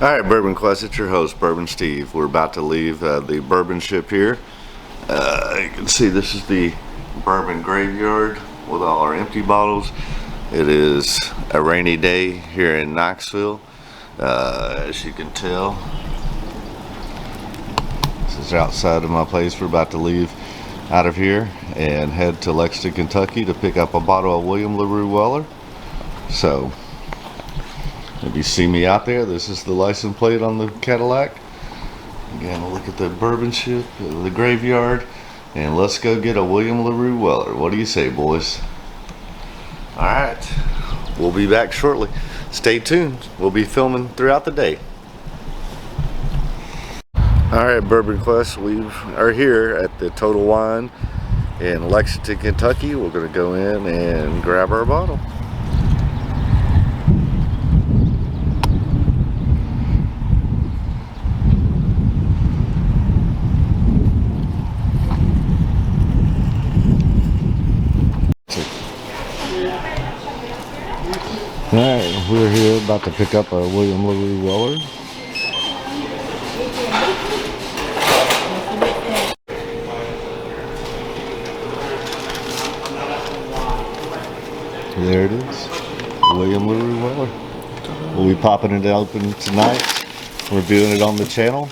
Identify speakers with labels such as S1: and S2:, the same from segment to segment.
S1: Alright, Bourbon Quest, it's your host, Bourbon Steve. We're about to leave the bourbon ship here. You can see this is the bourbon graveyard with all our empty bottles. It is a rainy day here in Knoxville. As you can tell, this is outside of my place. We're about to leave out of here and head to Lexington, Kentucky to pick up a bottle of William Larue Weller. So, if you see me out there, this is the license plate on the Cadillac. Again, we'll look at the bourbon ship, the graveyard, and let's go get a William Larue Weller. What do you say, boys? Alright, we'll be back shortly. Stay tuned. We'll be filming throughout the day. Alright, Bourbon Quest, we are here at the Total Wine in Lexington, Kentucky. We're going to go in and grab our bottle. Alright, we're here about to pick up a William Larue Weller. There it is, William Larue Weller. We'll be popping it open tonight, reviewing it on the channel.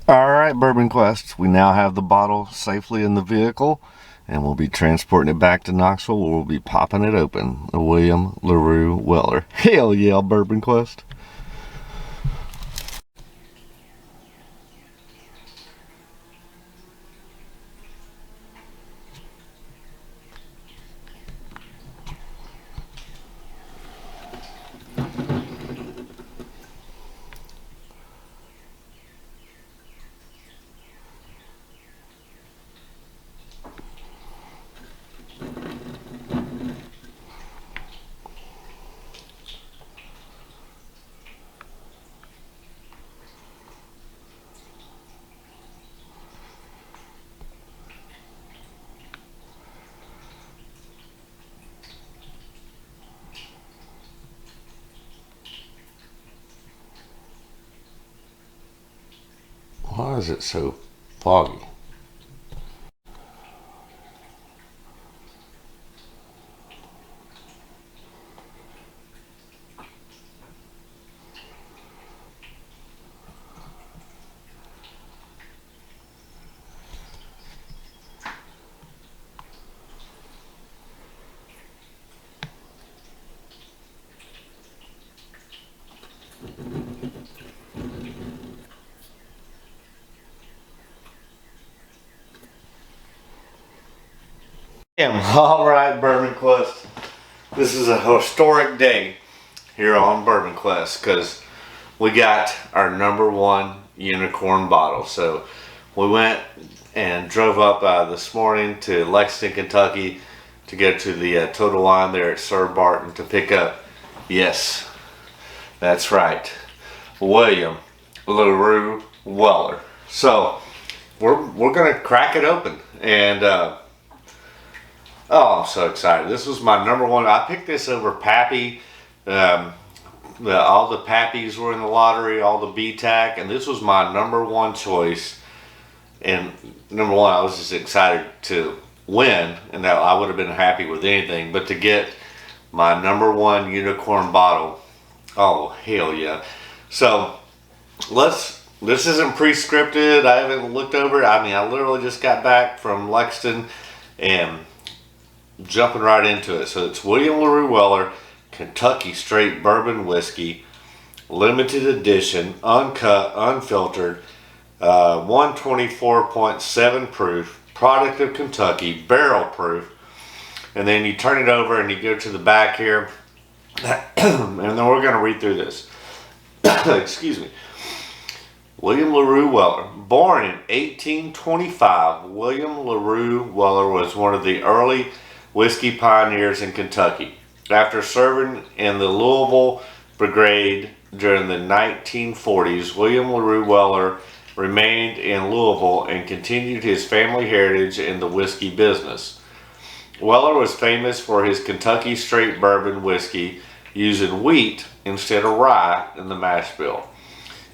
S1: Alright, Bourbon Quest, we now have the bottle safely in the vehicle, and we'll be transporting it back to Knoxville where we'll be popping it open. A William Larue Weller. Hell yeah, Bourbon Quest. Why is it so foggy? Alright, Bourbon Quest. This is a historic day here on Bourbon Quest because we got our #1 unicorn bottle. So we went and drove up this morning to Lexington, Kentucky to go to the Total Wine there at Sir Barton to pick up, yes, that's right, William Larue Weller. So we're gonna crack it open and oh, I'm so excited. This was my #1. I picked this over Pappy. All the Pappies were in the lottery, all the BTAC, and this was my #1 choice. And #1, I was just excited to win, and that I would have been happy with anything. But to get my #1 unicorn bottle, oh, hell yeah. So, this isn't pre-scripted. I haven't looked over it. I mean, I literally just got back from Lexington and jumping right into it. So it's William Larue Weller, Kentucky Straight Bourbon Whiskey, limited edition, uncut, unfiltered, 124.7 proof, product of Kentucky, barrel proof. And then you turn it over and you go to the back here, and then we're going to read through this. Excuse me. William Larue Weller. Born in 1825, William Larue Weller was one of the early whiskey pioneers in Kentucky. After serving in the Louisville Brigade during the 1940s, William Larue Weller remained in Louisville and continued his family heritage in the whiskey business. Weller was famous for his Kentucky Straight Bourbon whiskey, using wheat instead of rye in the mash bill.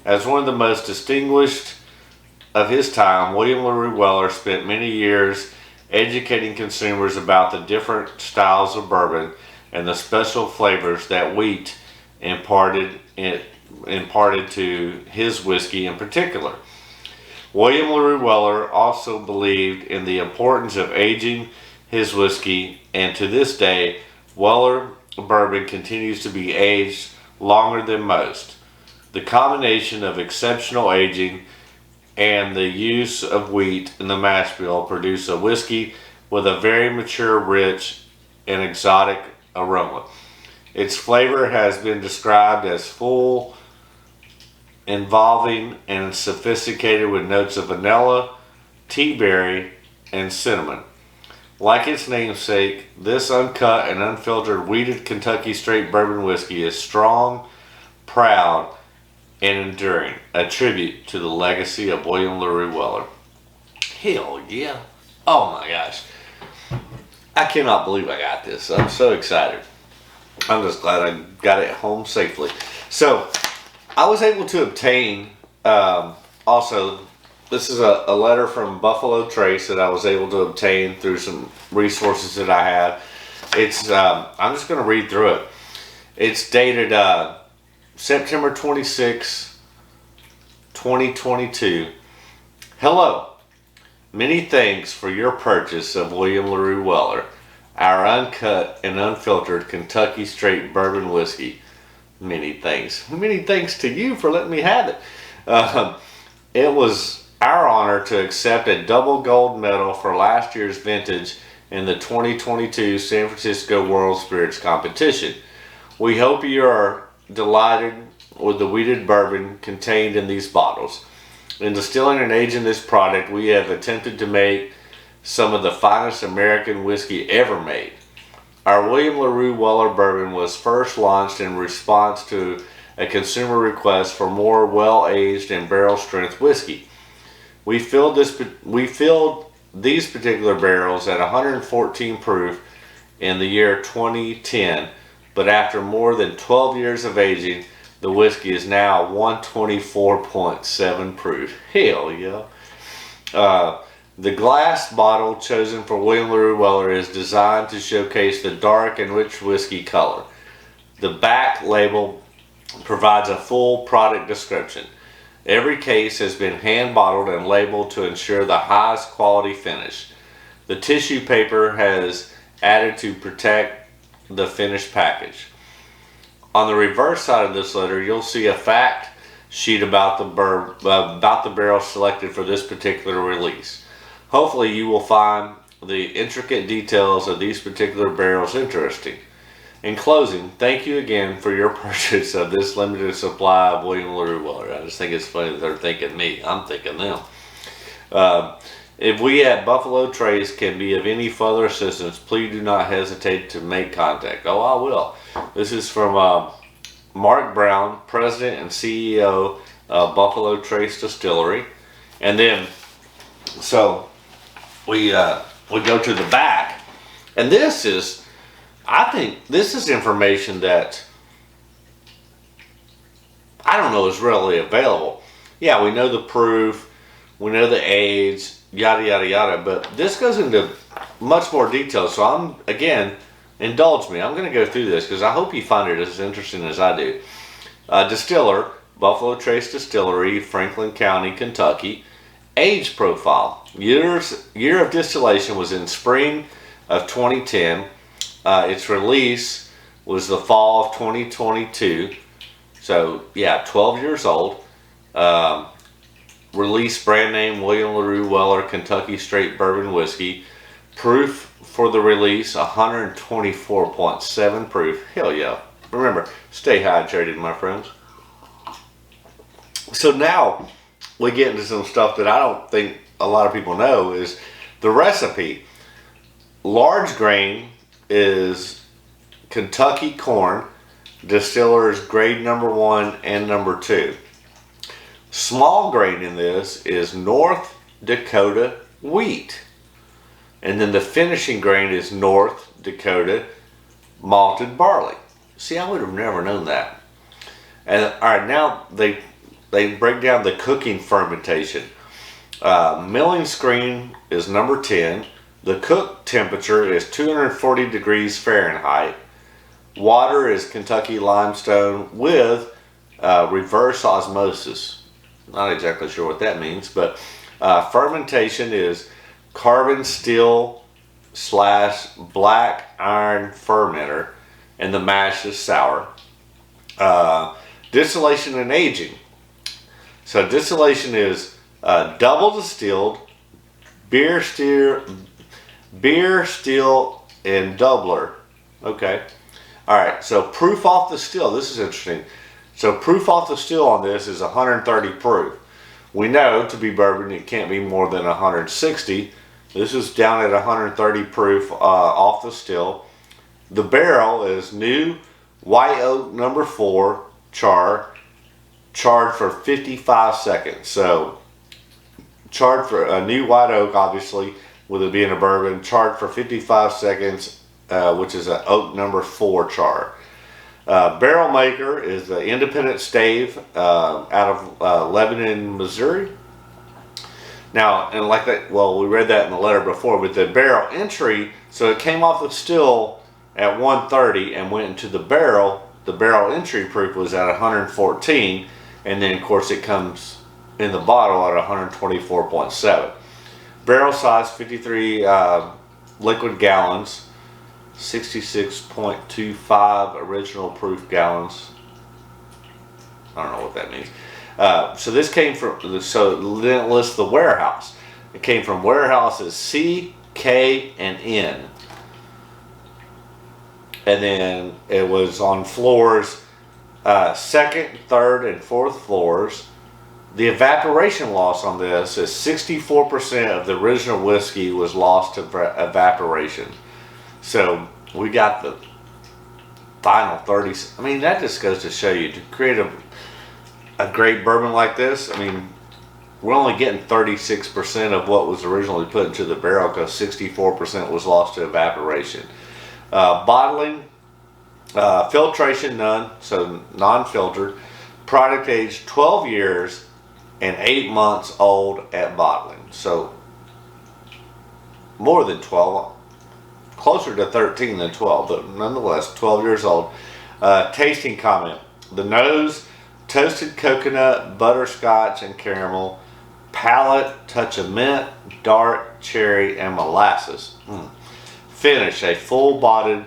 S1: As one of the most distinguished of his time, William Larue Weller spent many years educating consumers about the different styles of bourbon and the special flavors that wheat imparted to his whiskey in particular. William Larue Weller also believed in the importance of aging his whiskey, and to this day, Weller bourbon continues to be aged longer than most. The combination of exceptional aging and the use of wheat in the mash bill produce a whiskey with a very mature, rich, and exotic aroma. Its flavor has been described as full, involving, and sophisticated with notes of vanilla, tea berry, and cinnamon. Like its namesake, this uncut and unfiltered wheated Kentucky straight bourbon whiskey is strong, proud, and enduring, a tribute to the legacy of William Larue Weller. Hell yeah. Oh my gosh. I cannot believe I got this. I'm so excited. I'm just glad I got it home safely. So, I was able to obtain, also, this is a letter from Buffalo Trace that I was able to obtain through some resources that I have. It's, I'm just going to read through it. It's dated September 26, 2022. Hello. Many thanks for your purchase of William Larue Weller, our uncut and unfiltered Kentucky straight bourbon whiskey. Many thanks. Many thanks to you for letting me have it. It was our honor to accept a double gold medal for last year's vintage in the 2022 San Francisco World Spirits Competition. We hope you are delighted with the wheated bourbon contained in these bottles. In distilling and aging this product, we have attempted to make some of the finest American whiskey ever made. Our William Larue Weller bourbon was first launched in response to a consumer request for more well-aged and barrel-strength whiskey. We filled these particular barrels at 114 proof in the year 2010, but after more than 12 years of aging, the whiskey is now 124.7 proof. Hell yeah. The glass bottle chosen for William Larue Weller is designed to showcase the dark and rich whiskey color. The back label provides a full product description. Every case has been hand bottled and labeled to ensure the highest quality finish. The tissue paper has added to protect the finished package. On the reverse side of this letter, you'll see a fact sheet about the barrel selected for this particular release. Hopefully you will find the intricate details of these particular barrels interesting. In closing, thank you again for your purchase of this limited supply of William Larue Weller. I just think it's funny that they're thinking me. I'm thinking them. If we at Buffalo Trace can be of any further assistance, please do not hesitate to make contact. Oh, I will. This is from Mark Brown, President and CEO of Buffalo Trace Distillery. And then, so we go to the back, and this is, I think this is information that I don't know is readily available. Yeah, we know the proof, we know the age, yada yada yada, but this goes into much more detail. So I'm, again, indulge me. I'm going to go through this because I hope you find it as interesting as I do. Distiller, Buffalo Trace Distillery, Franklin County, Kentucky. Age profile. Year of distillation was in spring of 2010. Its release was the fall of 2022. So yeah, 12 years old. Release brand name William Larue Weller Kentucky Straight Bourbon Whiskey. Proof for the release 124.7 proof. Hell yeah. Remember, stay hydrated, my friends. So now we get into some stuff that I don't think a lot of people know is the recipe. Large grain is Kentucky corn, distillers grade number 1 and number 2. Small grain in this is North Dakota wheat. And then the finishing grain is North Dakota malted barley. See, I would have never known that. And all right, now they break down the cooking fermentation. Milling screen is number 10. The cook temperature is 240 degrees Fahrenheit. Water is Kentucky limestone with reverse osmosis. Not exactly sure what that means, but fermentation is carbon steel / black iron fermenter, and the mash is sour. Distillation and aging. So distillation is double distilled, beer, still, and doubler. Okay. All right. So proof off the still. This is interesting. So proof off the still on this is 130 proof. We know to be bourbon it can't be more than 160. This is down at 130 proof off the still. The barrel is new white oak number 4 charred for 55 seconds. So charred for a new white oak, obviously, with it being a bourbon, charred for 55 seconds, which is an oak number 4 char. Barrel maker is the Independent Stave out of Lebanon, Missouri. Now, and like that, well, we read that in the letter before, but the barrel entry, so it came off the still at 130 and went into the barrel. The barrel entry proof was at 114, and then of course it comes in the bottle at 124.7. Barrel size 53 liquid gallons, 66.25 original proof gallons. I don't know what that means. So this came from, so it didn't list the warehouse. It came from warehouses C, K, and N. And then it was on floors, second, third, and fourth floors. The evaporation loss on this is 64% of the original whiskey was lost to evaporation. So we got the final 30. I mean, that just goes to show you, to create a great bourbon like this, I mean, we're only getting 36% of what was originally put into the barrel because 64% was lost to evaporation. Bottling, filtration none, so non-filtered. Product age 12 years and 8 months old at bottling. So more than 12, closer to 13 than 12, but nonetheless 12 years old. Tasting comment. The nose, toasted coconut, butterscotch, and caramel. Palate, touch of mint, dark cherry, and molasses. Finish, a full-bodied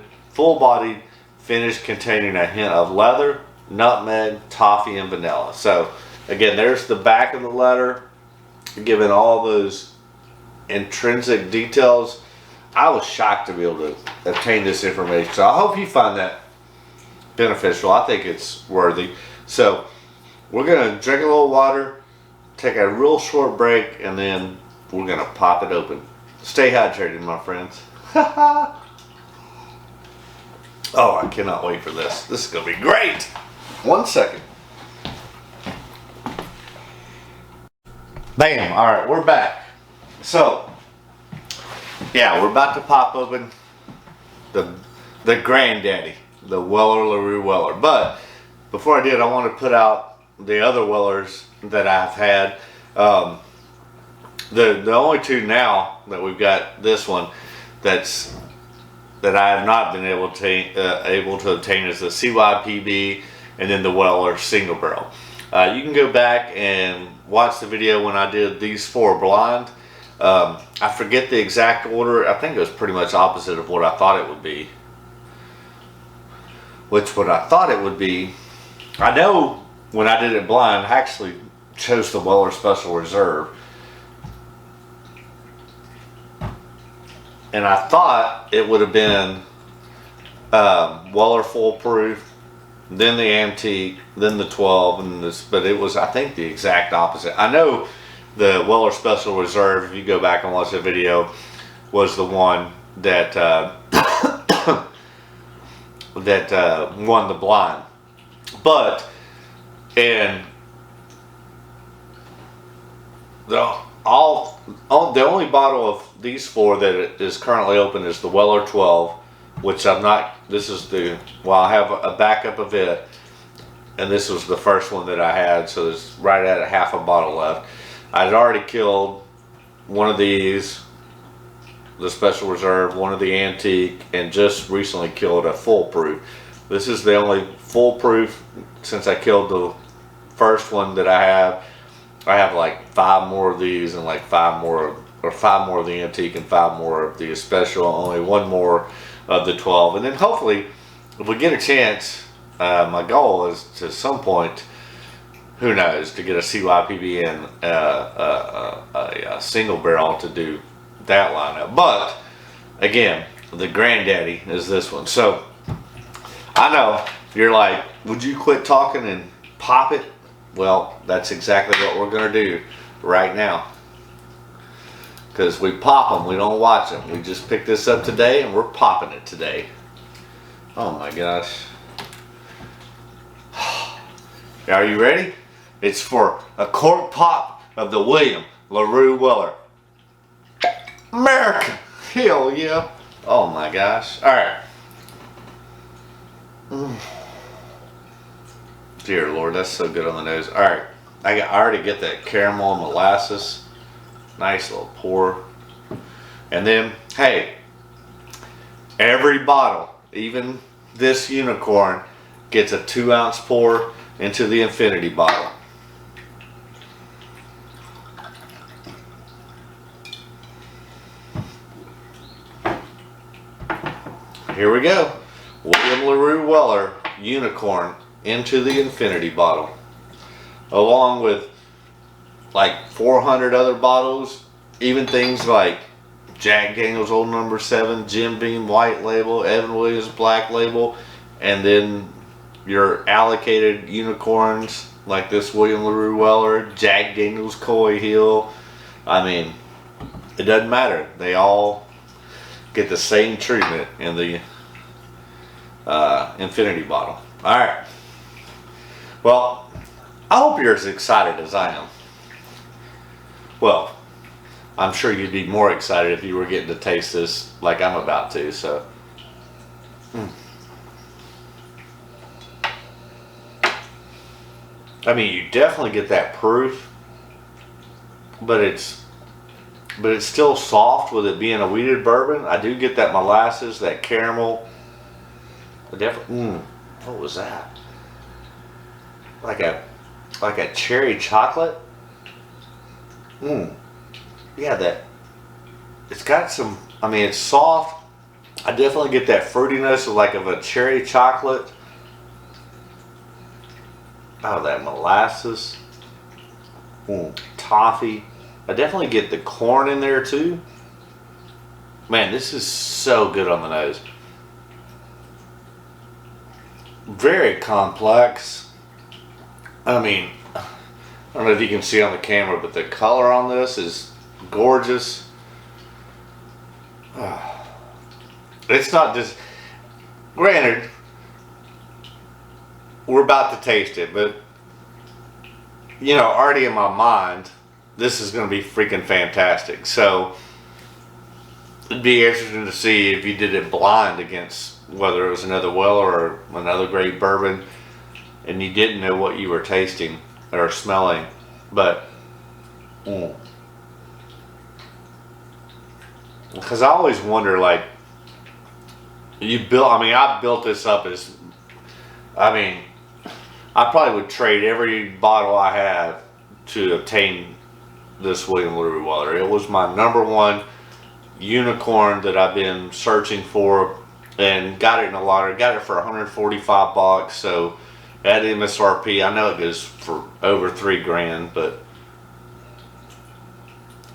S1: finish containing a hint of leather, nutmeg, toffee, and vanilla. So again, there's the back of the letter, giving all those intrinsic details. I was shocked to be able to obtain this information. So I hope you find that beneficial. I think it's worthy. So we're going to drink a little water, take a real short break, and then we're going to pop it open. Stay hydrated, my friends. Oh, I cannot wait for this. This is going to be great. 1 second. Bam. All right, we're back. So, yeah, we're about to pop open the granddaddy, the Weller Larue Weller. But before I did, I want to put out the other Wellers that I've had. The only two now that we've got, this one that I have not been able to obtain is the CYPB and then the Weller single barrel. You can go back and watch the video when I did these 4 blind. I forget the exact order. I think it was pretty much opposite of what I thought it would be. I know when I did it blind, I actually chose the Weller Special Reserve. And I thought it would have been Weller Full Proof, then the Antique, then the 12, and this, but it was, I think, the exact opposite. I know the Weller Special Reserve, if you go back and watch the video, was the one that won the blind. But and the only bottle of these 4 that is currently open is the Weller 12, which I'm not. This is the well, I have a backup of it, and this was the first one that I had, so there's right at a half a bottle left. I'd already killed one of these, the Special Reserve, one of the Antique, and just recently killed a full proof. This is the only full proof since I killed the first one that I have. I have like 5 more of these and like 5 more, or 5 more of the Antique and 5 more of the Special, only 1 more of the 12. And then hopefully, if we get a chance, my goal is to some point, who knows, to get a CYPBN, a single barrel to do that lineup. But again, the granddaddy is this one. So I know you're like, would you quit talking and pop it? Well, that's exactly what we're going to do right now. Because we pop them, we don't watch them. We just picked this up today and we're popping it today. Oh my gosh. Are you ready? It's for a cork pop of the William Larue Weller. America! Hell yeah. Oh my gosh. Alright. Dear Lord, that's so good on the nose. Alright. I already get that caramel and molasses. Nice little pour. And then, hey, every bottle, even this unicorn, gets a 2-ounce pour into the infinity bottle. Here we go. William Larue Weller Unicorn into the infinity bottle. Along with like 400 other bottles, even things like Jack Daniel's Old Number 7, Jim Beam White Label, Evan Williams Black Label, and then your allocated unicorns like this William Larue Weller, Jack Daniel's Coy Hill. I mean, it doesn't matter. They all get the same treatment in the infinity bottle. Alright. Well, I hope you're as excited as I am. Well, I'm sure you'd be more excited if you were getting to taste this like I'm about to, so. I mean, you definitely get that proof, but it's still soft with it being a wheated bourbon. I do get that molasses, that caramel. What was that? Like a cherry chocolate? Yeah, that. It's got some. I mean, it's soft. I definitely get that fruitiness of a cherry chocolate. Oh, that molasses. Toffee. I definitely get the corn in there too. Man, this is so good on the nose. Very complex. I mean, I don't know if you can see on the camera, but the color on this is gorgeous. It's not just, granted, we're about to taste it, but you know, already in my mind, this is going to be freaking fantastic. So it'd be interesting to see if you did it blind against whether it was another Weller or another great bourbon, and you didn't know what you were tasting or smelling. But because I always wonder, like, I built this up as, I probably would trade every bottle I have to obtain this William Larue Weller. It was my #1 unicorn that I've been searching for, and got it in a lottery. Got it for $145, so at MSRP. I know it goes for over $3,000, but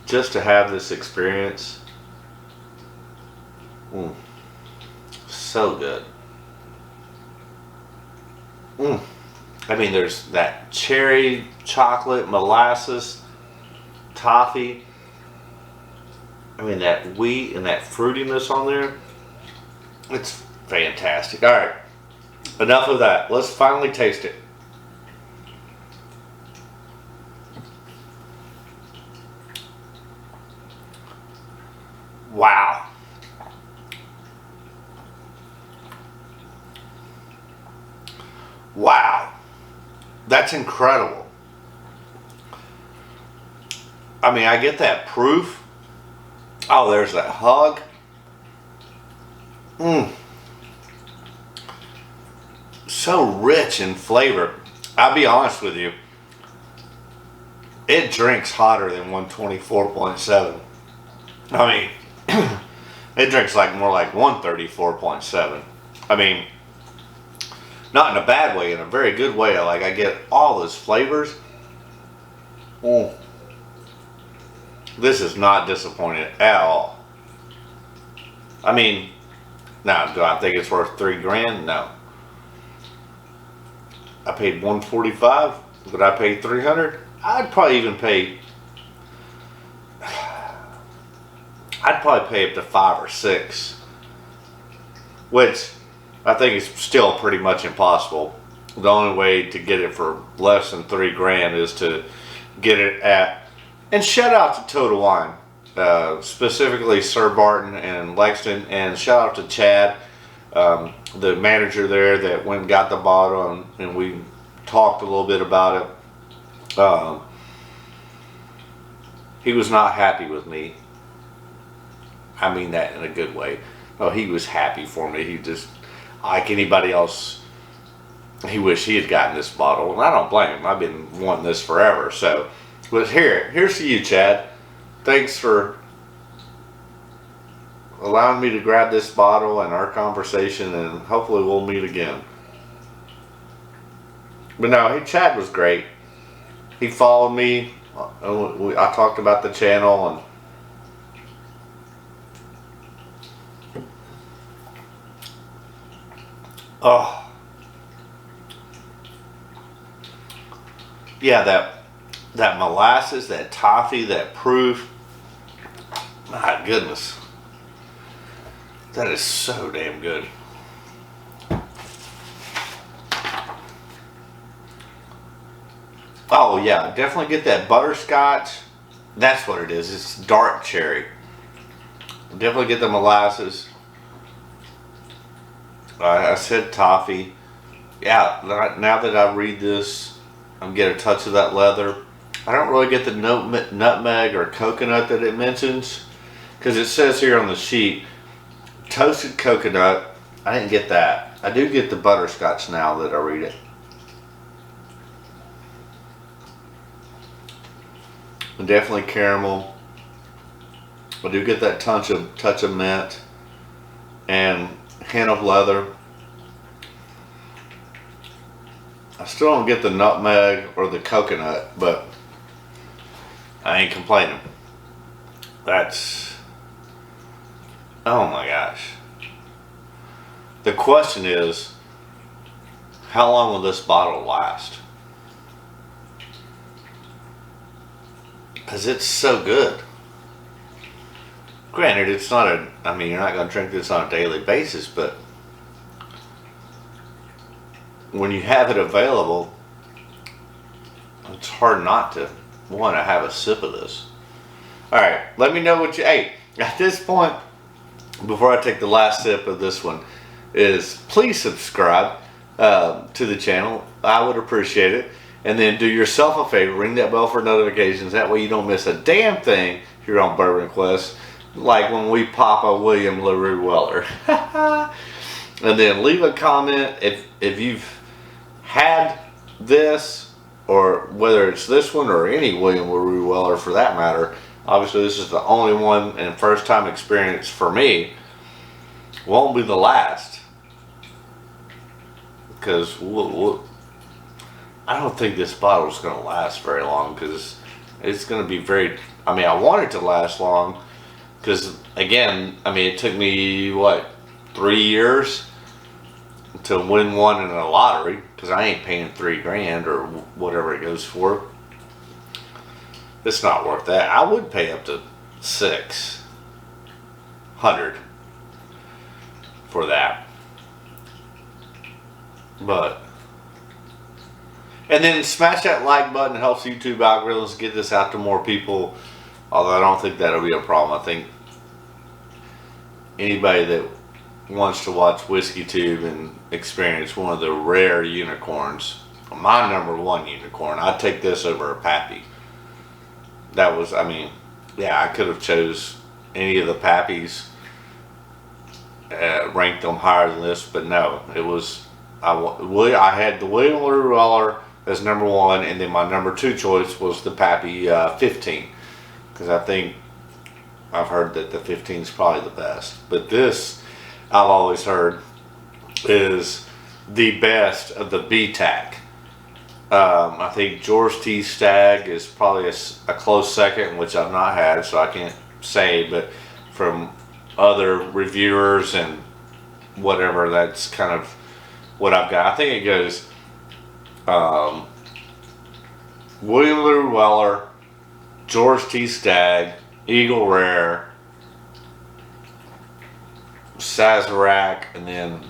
S1: just to have this experience, so good. I mean, there's that cherry, chocolate, molasses, toffee. I mean, that wheat and that fruitiness on there. It's fantastic. All right, enough of that. Let's finally taste it. Wow. Wow, that's incredible. I mean, I get that proof. Oh, there's that hug. So rich in flavor. I'll be honest with you, it drinks hotter than 124.7. I mean, it drinks like more like 134.7. I mean, not in a bad way, in a very good way. Like, I get all those flavors. This is not disappointing at all. I mean, now, do I think it's worth $3,000? No. I paid 145. Would I pay 300? I'd probably even pay. I'd probably pay up to 5 or 6, which I think is still pretty much impossible. The only way to get it for less than $3,000 is to get it at. And shout out to Total Wine, specifically Sir Barton and Lexington, and shout out to Chad, the manager there that went and got the bottle, and we talked a little bit about it. He was not happy with me. I mean that in a good way. Oh, he was happy for me. He just, like anybody else, he wished he had gotten this bottle, and I don't blame him. I've been wanting this forever. So, but here's to you, Chad. Thanks for allowing me to grab this bottle and our conversation, and hopefully we'll meet again. But no, Chad was great. He followed me. I talked about the channel, and oh, yeah, that molasses, that toffee, that proof. My goodness, that is so damn good. Oh yeah, definitely get that butterscotch. That's what it is. It's dark cherry. Definitely get the molasses. I said toffee. Yeah, now that I read this, I'm getting a touch of that leather. I don't really get the nutmeg or coconut that it mentions, because it says here on the sheet, toasted coconut. I didn't get that. I do get the butterscotch now that I read it. And definitely caramel. I do get that touch of mint and hint of leather. I still don't get the nutmeg or the coconut, but I ain't complaining. That's, oh my gosh. The question is, how long will this bottle last? Because it's so good. Granted, it's not I mean, you're not going to drink this on a daily basis, but when you have it available, it's hard not to want to have a sip of this. Alright, let me know what you ate. At this point, before I take the last sip of this one, is please subscribe to the channel. I would appreciate it. And then do yourself a favor, ring that bell for notifications. That way you don't miss a damn thing here on Bourbon Quest. Like when we pop a William Larue Weller. And then leave a comment if you've had this, or whether it's this one or any William Larue Weller for that matter. Obviously this is the only one and first time experience for me. Won't be the last. Because I don't think this bottle is going to last very long, because it's going to be very, I mean, I want it to last long, because again, I mean, it took me, what, 3 years to win one in a lottery, because I ain't paying $3,000 or whatever it goes for. It's not worth that. I would pay up to $600 for that. But, and then smash that like button. It helps YouTube algorithms get this out to more people. Although I don't think that'll be a problem. I think anybody that wants to watch Whiskey Tube and experience one of the rare unicorns, my number one unicorn, I'd take this over a Pappy. That was, I mean, yeah, I could have chose any of the Pappies, ranked them higher than this, but no, it was, I had the William Larue Weller as number one, and then my number two choice was the Pappy 15, because I think I've heard that the 15 is probably the best. But this, I've always heard, is the best of the BTAC. I think George T. Stagg is probably a close second, which I've not had, so I can't say, but from other reviewers and whatever, that's kind of what I've got. I think it goes William Larue Weller, George T. Stagg, Eagle Rare, Sazerac, and then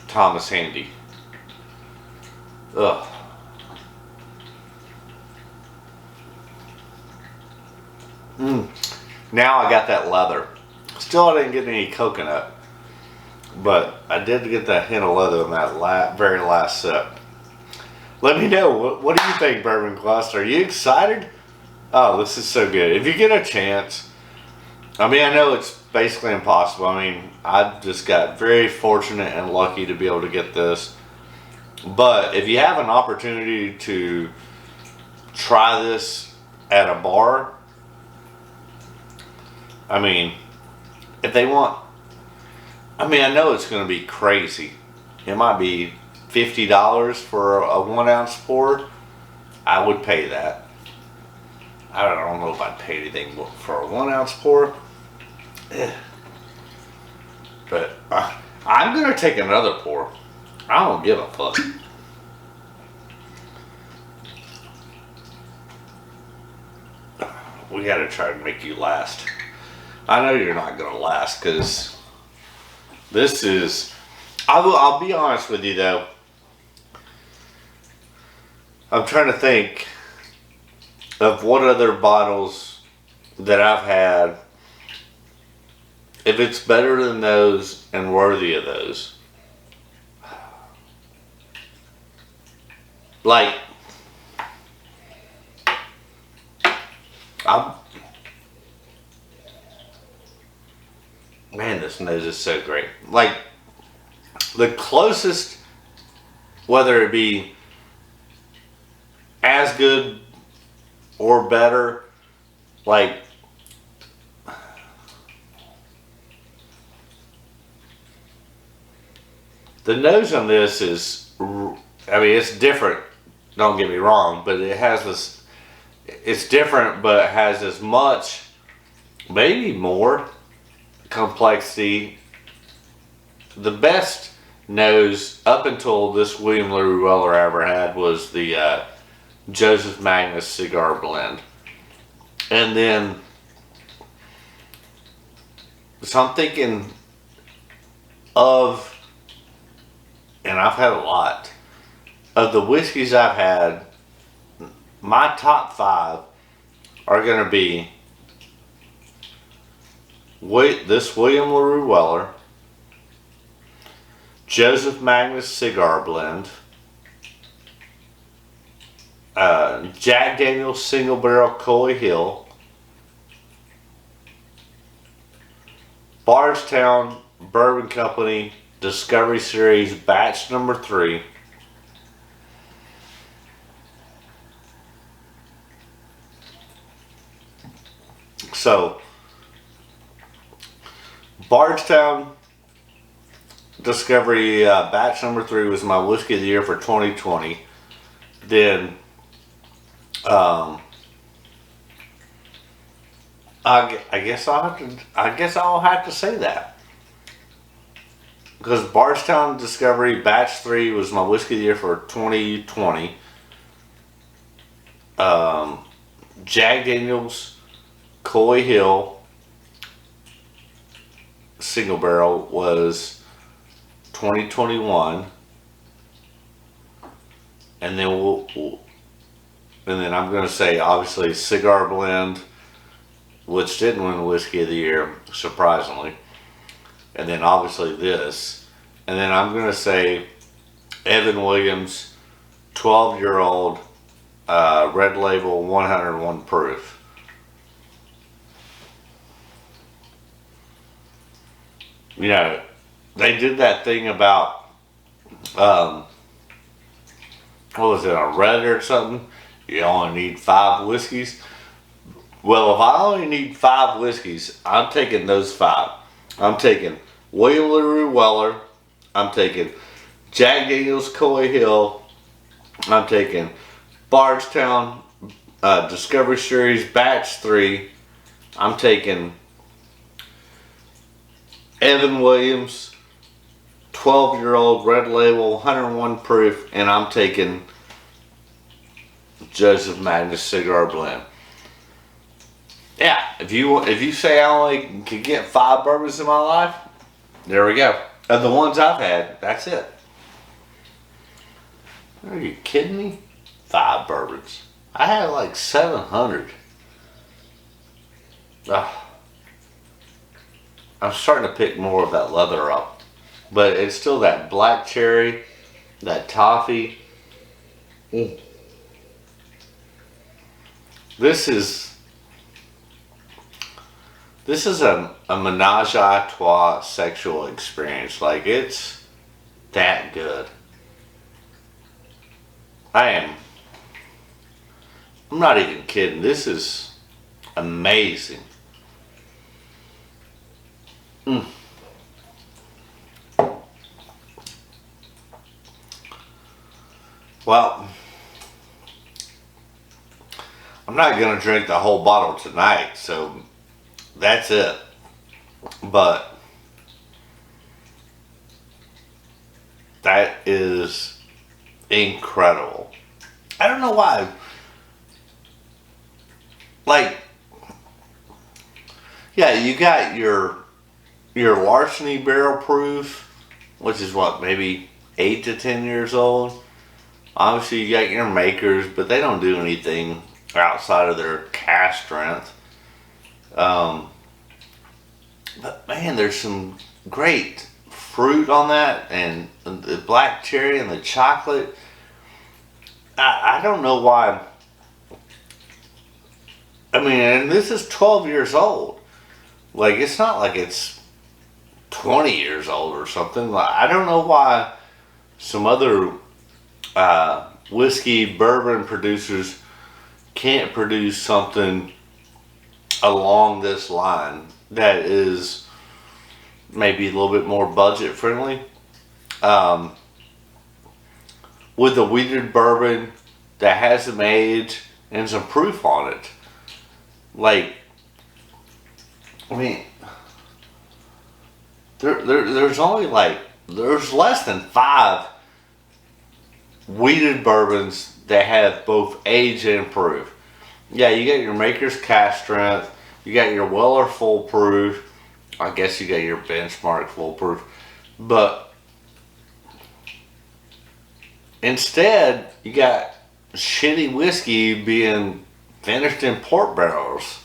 S1: Thomas Handy. Ugh. Now I got that leather. Still, I didn't get any coconut, but I did get that hint of leather in that very last sip. Let me know, what do you think, Bourbon Cluster? Are you excited? Oh, this is so good. If you get a chance, I mean, I know it's basically impossible. I mean, I just got very fortunate and lucky to be able to get this. But if you have an opportunity to try this at a bar, I mean, if they want, I mean, I know it's going to be crazy. It might be $50 for a 1 ounce pour. I would pay that. I don't know if I'd pay anything for a 1 ounce pour. But I'm going to take another pour. I don't give a fuck. We got to try to make you last. I know you're not going to last, because this is, I'll be honest with you though. I'm trying to think of what other bottles that I've had, if it's better than those and worthy of those. Like, man, this nose is so great. Like, the closest, whether it be as good or better, like, the nose on this is, I mean, it's different, don't get me wrong, but it has this, it's different, but it has as much, maybe more complexity. The best nose up until this William Larue Weller I ever had was the Joseph Magnus cigar blend. And then, so I'm thinking of, and I've had a lot, of the whiskeys I've had, my top 5 are going to be this William Larue Weller, Joseph Magnus cigar blend, Jack Daniel's Single Barrel Coy Hill, Bardstown Bourbon Company Discovery Series Batch Number 3, so Bardstown Discovery Batch Number 3 was my whiskey of the year for 2020. Then I guess I'll have to say that, because Bardstown Discovery Batch 3 was my whiskey of the year for 2020. Jack Daniel's Coy Hill Single Barrel was 2021, and then I'm going to say, obviously, Cigar Blend, which didn't win Whiskey of the Year, surprisingly. and then obviously this, and then I'm gonna say Evan Williams, 12-year-old, red label, 101 proof. You know, they did that thing about, what was it, on Reddit or something? You only need 5 whiskeys. Well, if I only need 5 whiskeys, I'm taking those 5. I'm taking William Larue Weller. I'm taking Jack Daniel's Coy Hill. I'm taking Bardstown Discovery Series Batch 3. I'm taking Evan Williams, 12-year-old red label, 101 proof, and I'm taking Joseph Magnus Cigar Blend. Yeah, if you say I only can get 5 bourbons in my life, there we go. Of the ones I've had, that's it. Are you kidding me? 5 bourbons. I had like 700. I'm starting to pick more of that leather up. But it's still that black cherry, that toffee. This is a menage a trois sexual experience. Like, it's that good. I'm not even kidding. This is amazing. Well, I'm not going to drink the whole bottle tonight, so that's it. But that is incredible. I don't know why. Like, yeah, you got your Larceny barrel proof, which is what, maybe 8 to 10 years old. Obviously, you got your makers, but they don't do anything outside of their cask strength. But man, there's some great fruit on that, and the black cherry and the chocolate. I don't know why. I mean, and this is 12 years old. Like, it's not like it's 20 years old or something. Like, I don't know why some other whiskey bourbon producers can't produce something along this line that is maybe a little bit more budget friendly, with a weeded bourbon that has some age and some proof on it. Like, I mean, there's only like, there's less than 5 weeded bourbons that have both age and proof. Yeah, you got your Maker's Cask Strength, you got your Weller Full Proof, I guess you got your Benchmark Full Proof, but instead you got shitty whiskey being finished in port barrels.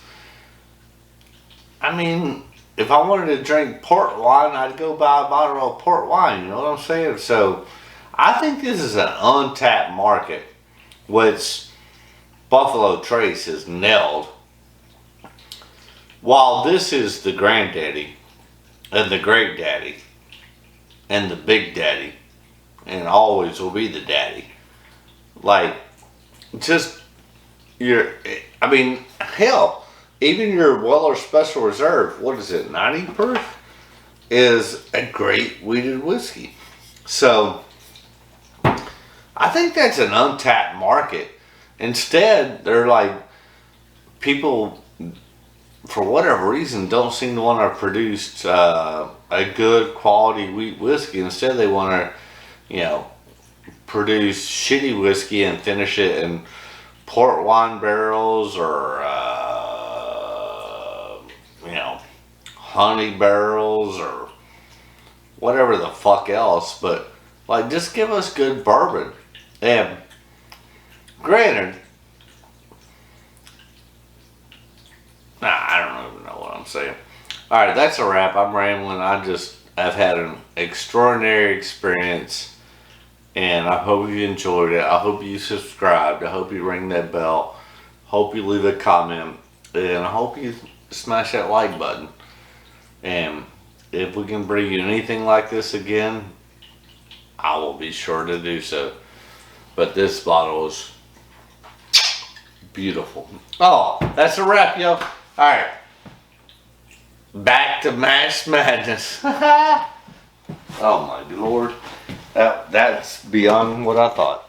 S1: I mean, if I wanted to drink port wine, I'd go buy a bottle of port wine, you know what I'm saying? So I think this is an untapped market, which Buffalo Trace has nailed. While this is the granddaddy, and the great daddy, and the big daddy, and always will be the daddy. Like, just I mean, hell, even your Weller Special Reserve, what is it, 90 proof, is a great weeded whiskey. So I think that's an untapped market. Instead, they're like, people, for whatever reason, don't seem to want to produce a good quality wheat whiskey. Instead, they want to, produce shitty whiskey and finish it in port wine barrels or, honey barrels or whatever the fuck else. But, like, just give us good bourbon. And granted, I don't even know what I'm saying. Alright, that's a wrap. I'm rambling. I've had an extraordinary experience, and I hope you enjoyed it. I hope you subscribed. I hope you ring that bell. Hope you leave a comment, and I hope you smash that like button. And if we can bring you anything like this again, I will be sure to do so. But this bottle is beautiful. Oh, that's a wrap, yo. Alright. Back to Mash Madness. Oh my lord. That's beyond what I thought.